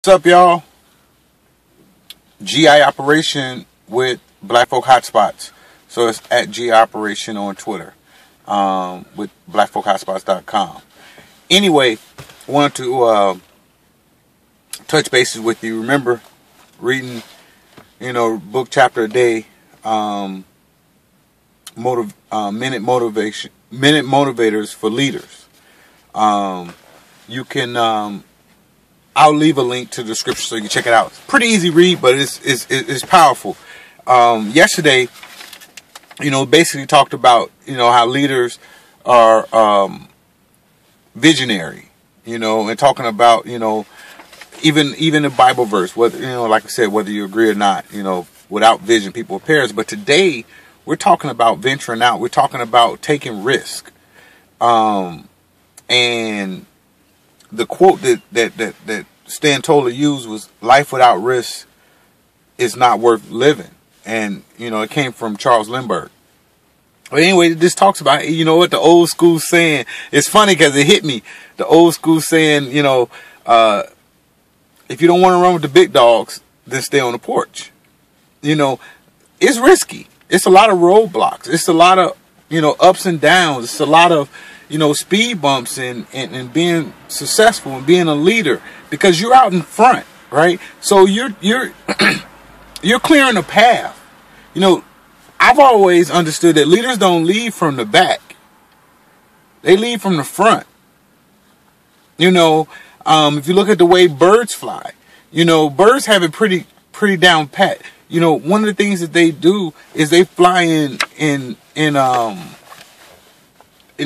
What's up, y'all? GI Operation with Black Folk Hotspots. So it's at GI Operation on Twitter, with blackfolkhotspots.com. Anyway, wanted to touch bases with you. Remember, reading, book chapter a day, minute motivators for leaders. You can. I'll leave a link to the description so you can check it out. It's pretty easy read, but it's powerful. Yesterday, basically talked about, how leaders are visionary, and talking about, even a Bible verse, whether, like I said, whether you agree or not, without vision, people perish. But today, we're talking about venturing out. We're talking about taking risk. And the quote that Stan Toller used was, "Life without risk is not worth living." And, it came from Charles Lindbergh. But anyway, this talks about, what the old school saying. It's funny because it hit me. The old school saying, if you don't want to run with the big dogs, then stay on the porch. It's risky. It's a lot of roadblocks. It's a lot of, ups and downs. It's a lot of, speed bumps and being successful and being a leader, because you're out in front, right? So you're you're clearing a path. I've always understood that leaders don't lead from the back. They lead from the front. If you look at the way birds fly, birds have it pretty down pat. One of the things that they do is they fly in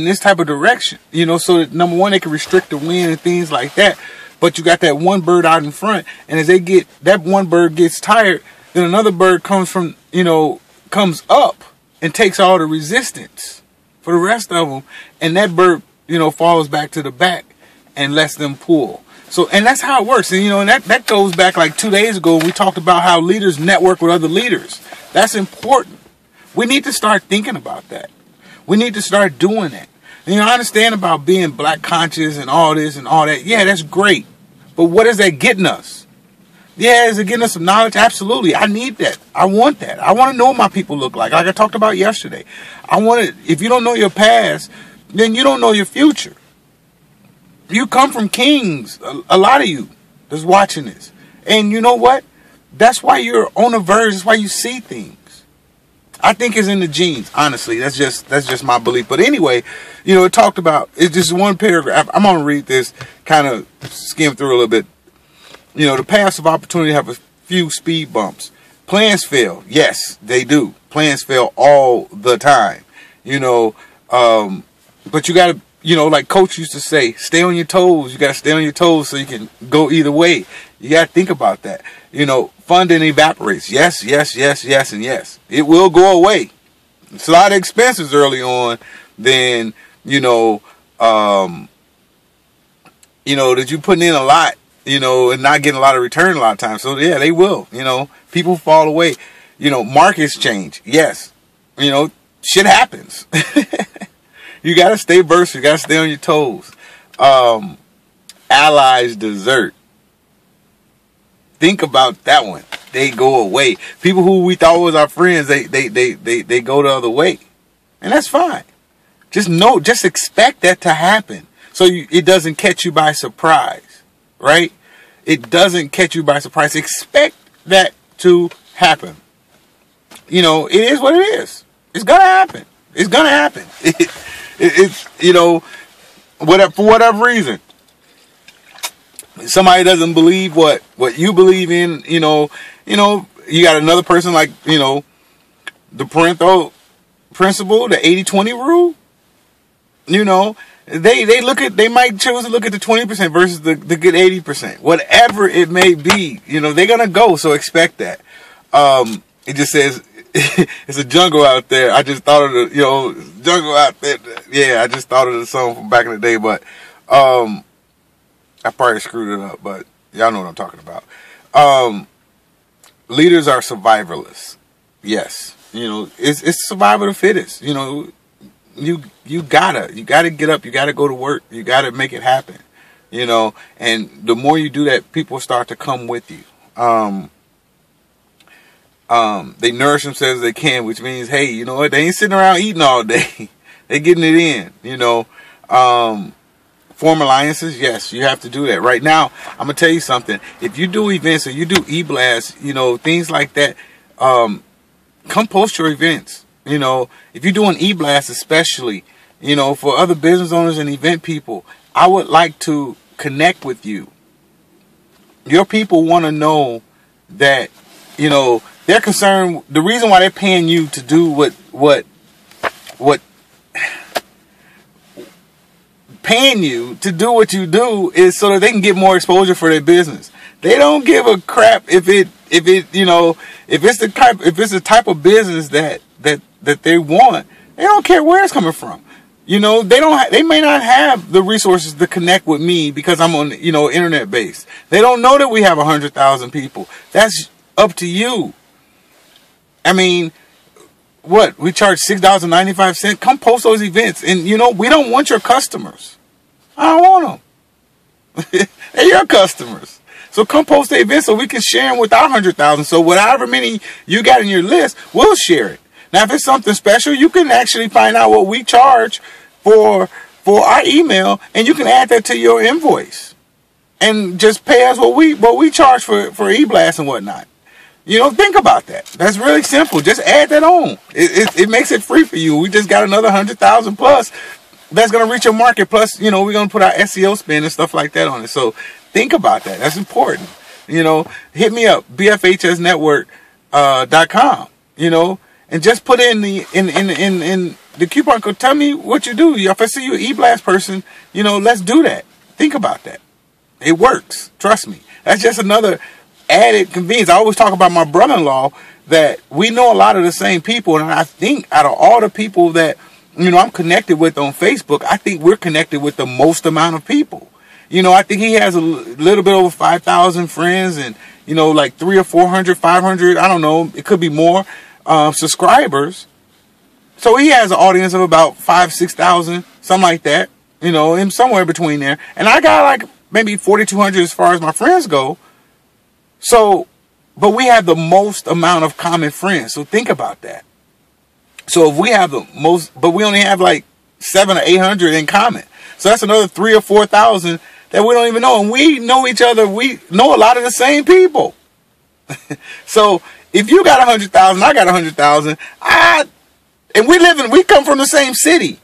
this type of direction, so that, number one, they can restrict the wind and things like that. But you got that one bird out in front, and as that one bird gets tired, then another bird comes up and takes all the resistance for the rest of them, and that bird, falls back to the back and lets them pull. So, and that's how it works. And, and that goes back like 2 days ago. We talked about how leaders network with other leaders. That's important. We need to start thinking about that. We need to start doing that. And, I understand about being black conscious and all this and all that. Yeah, that's great. But what is that getting us? Yeah, is it getting us some knowledge? Absolutely. I need that. I want that. I want to know what my people look like I talked about yesterday. If you don't know your past, then you don't know your future. You come from kings, a lot of you that's watching this. And you know what? That's why you're on the verge. That's why you see things. I think it's in the genes, honestly. That's just my belief. But anyway, it talked about, it's just one paragraph. I'm going to read this, kind of skim through a little bit. The paths of opportunity have a few speed bumps. Plans fail. Yes, they do. Plans fail all the time. But you got to, like Coach used to say, stay on your toes. You got to stay on your toes so you can go either way. You got to think about that. Funding evaporates. Yes, yes, yes, yes, and yes. It will go away. It's a lot of expenses early on. Then, that you're putting in a lot, and not getting a lot of return a lot of times. So, yeah, they will. People fall away. Markets change. Yes. Shit happens. You got to stay versatile. You got to stay on your toes. Allies desert. Think about that one. They go away. People who we thought was our friends, they go the other way. And that's fine. Just expect that to happen. So it doesn't catch you by surprise. Right? It doesn't catch you by surprise. Expect that to happen. It is what it is. It's going to happen. It's going to happen. It's, for whatever reason. Somebody doesn't believe what you believe in, you got another person like, the Pareto principle, the 80-20 rule, they might choose to look at the 20% versus the good 80%, whatever it may be, they're going to go. So expect that. It just says, it's a jungle out there. I just thought of the, jungle out there. Yeah, I just thought of the song from back in the day, but, I probably screwed it up, but y'all know what I'm talking about. Leaders are survivalists. Yes. It's survival of the fittest. You gotta get up. You gotta go to work. You gotta make it happen. you know, and the more you do that, people start to come with you. They nourish themselves as they can, which means, hey, you know what? They ain't sitting around eating all day. They getting it in, you know. Form alliances, yes, you have to do that. Right now, I'm gonna tell you something. If you do events or you do e-blasts, you know, things like that, come post your events. You know, if you're doing e-blasts especially, you know, for other business owners and event people, I would like to connect with you. Your people want to know that, you know, they're concerned. The reason why they're paying you to do what paying you to do what you do is so that they can get more exposure for their business. They don't give a crap if it's the type of business that they want. They don't care where it's coming from. You know, they may not have the resources to connect with me because I'm on, you know, internet based. They don't know that we have 100,000 people. That's up to you. I mean, what? We charge $6.95. Come post those events. And, you know, we don't want your customers. I don't want them. They're your customers. So come post the event so we can share them with our 100,000. So whatever many you got in your list, we'll share it. Now, if it's something special, you can actually find out what we charge for our email, and you can add that to your invoice. And just pay us what we charge for e-blast and whatnot. You know, think about that. That's really simple. Just add that on. It makes it free for you. We just got another 100,000 plus that's going to reach your market. Plus, you know, we're going to put our SEO spin and stuff like that on it. So think about that. That's important. You know, hit me up, bfhsnetwork.com, you know, and just put in the coupon code. Tell me what you do. If I see you an e-blast person, you know, let's do that. Think about that. It works. Trust me. That's just another added convenience. I always talk about my brother-in-law, that we know a lot of the same people, and I think out of all the people that, you know, I'm connected with on Facebook, I think we're connected with the most amount of people. You know, I think he has a little bit over 5,000 friends, and, you know, like 300 or 400, 500, I don't know, it could be more, subscribers. So he has an audience of about 5,000, 6,000, something like that, you know, and somewhere between there. And I got like maybe 4,200 as far as my friends go. So, but we have the most amount of common friends. So think about that. So if we have the most, but we only have like 700 or 800 in common. So that's another 3,000 or 4,000 that we don't even know. And we know each other. We know a lot of the same people. So if you got 100,000, I got 100,000, and we come from the same city.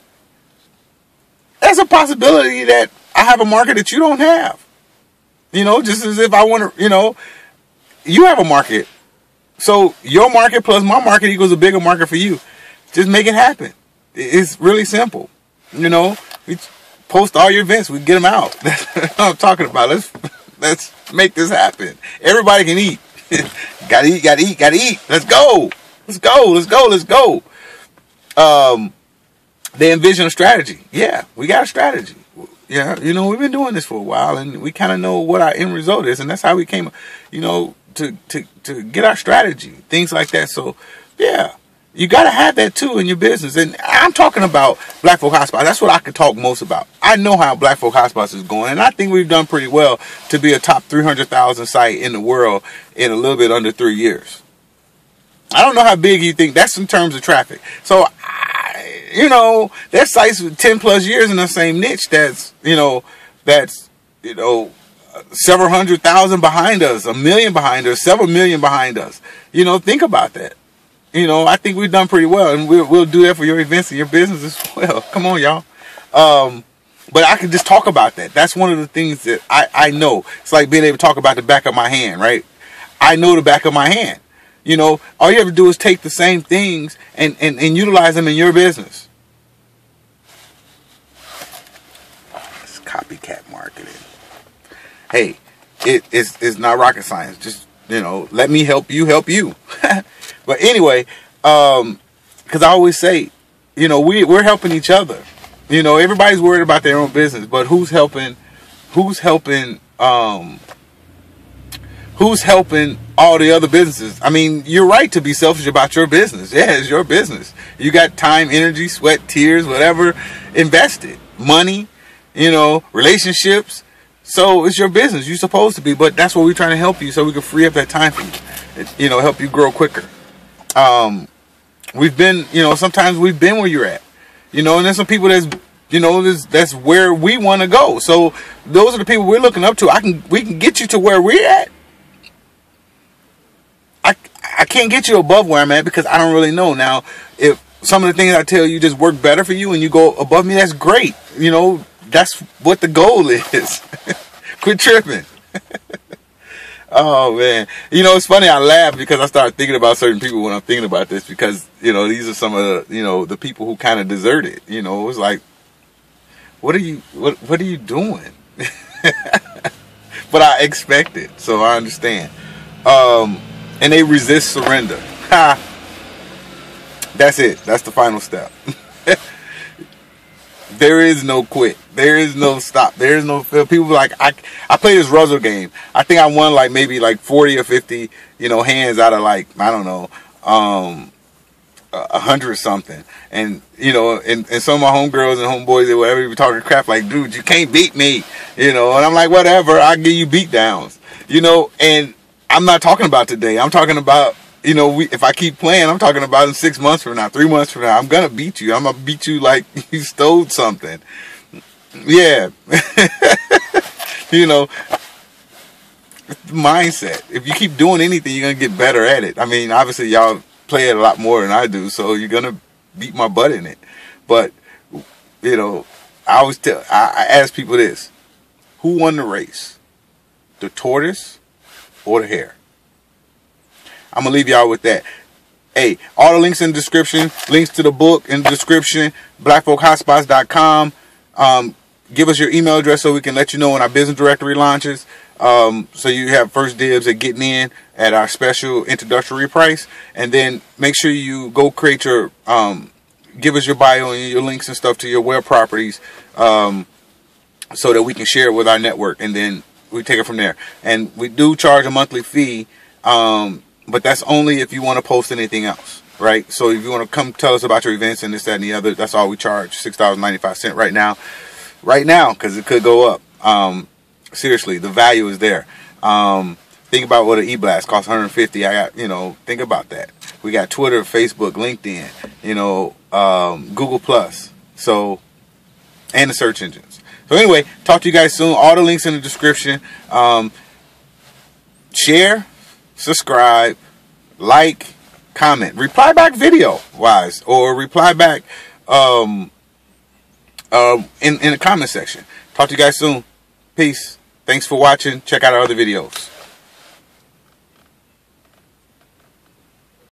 There's a possibility that I have a market that you don't have. You know, just as if I want to, you know, you have a market. So your market plus my market equals a bigger market for you. Just make it happen. It's really simple. You know, we post all your events. We get them out. That's what I'm talking about. Let's make this happen. Everybody can eat. Gotta eat, gotta eat, gotta eat. Let's go. Let's go. Let's go. Let's go. They envision a strategy. Yeah, we got a strategy. Yeah, you know, we've been doing this for a while, and we kind of know what our end result is, and that's how we came, you know, to get our strategy, things like that. So, yeah, you got to have that too in your business. And I'm talking about Black Folk Hotspots. That's what I can talk most about. I know how Black Folk Hotspots is going, and I think we've done pretty well to be a top 300,000 site in the world in a little bit under 3 years. I don't know how big you think that's in terms of traffic. So, you know, there's sites with 10 plus years in the same niche that's several 100,000 behind us, 1 million behind us, several million behind us. You know, think about that. You know, I think we've done pretty well, and we'll do that for your events and your business as well. Come on, y'all. But I can just talk about that. That's one of the things that I know. It's like being able to talk about the back of my hand, right? I know the back of my hand. You know, all you have to do is take the same things and utilize them in your business. It's copycat marketing. Hey, it's not rocket science. Just, you know, let me help you help you. But anyway, because I always say, you know, we're helping each other. You know, everybody's worried about their own business, but who's helping all the other businesses? I mean, you're right to be selfish about your business. Yeah, it's your business. You got time, energy, sweat, tears, whatever invested. Money, you know, relationships, So it's your business. You're supposed to be, but that's what we're trying to help you so we can free up that time for you. You know, help you grow quicker. We've been, you know, sometimes we've been where you're at. You know, and there's some people that's, you know, that's where we want to go. So those are the people we're looking up to. We can get you to where we're at. I can't get you above where I'm at because I don't really know. Now, if some of the things I tell you just work better for you and you go above me, that's great. You know, that's what the goal is. Quit tripping. Oh, man. You know, it's funny. I laugh because I start thinking about certain people when I'm thinking about this because, you know, these are some of the, you know, the people who kind of deserve it. You know, it's like, what are you doing? But I expect it, so I understand. And they resist surrender. Ha! That's it. That's the final step. There is no quit. There is no stop. There is no fail. People like, I play this Ruzzle game. I think I won like maybe like 40 or 50, you know, hands out of like, I don't know, 100 something. And, you know, and some of my homegirls and homeboys or whatever were talking crap like, dude, you can't beat me, you know. And I'm like, whatever, I'll give you beat downs, you know. And I'm not talking about today. I'm talking about, you know, if I keep playing, I'm talking about in 6 months from now, 3 months from now, I'm going to beat you. I'm going to beat you like you stole something. Yeah. You know, mindset. If you keep doing anything, you're going to get better at it. I mean, obviously, y'all play it a lot more than I do, so you're going to beat my butt in it. But, you know, I ask people this. Who won the race? The tortoise or the hare? I'm going to leave y'all with that. Hey, all the links in the description. Links to the book in the description. BlackFolkHotspots.com. Give us your email address so we can let you know when our business directory launches. So you have first dibs at getting in at our special introductory price. And then make sure you go create your, give us your bio and your links and stuff to your web properties so that we can share it with our network. And then we take it from there. And we do charge a monthly fee. But that's only if you want to post anything else, right? So if you want to come tell us about your events and this, that, and the other, that's all we charge, $6.95 right now. Right now, because it could go up. Seriously, the value is there. Think about what an e-blast costs, $150. I got, you know, think about that. We got Twitter, Facebook, LinkedIn, you know, Google Plus. So, and the search engines. So anyway, talk to you guys soon. All the links in the description. Share. Subscribe, like, comment, reply back video wise, or reply back in the comment section. Talk to you guys soon. Peace. Thanks for watching. Check out our other videos.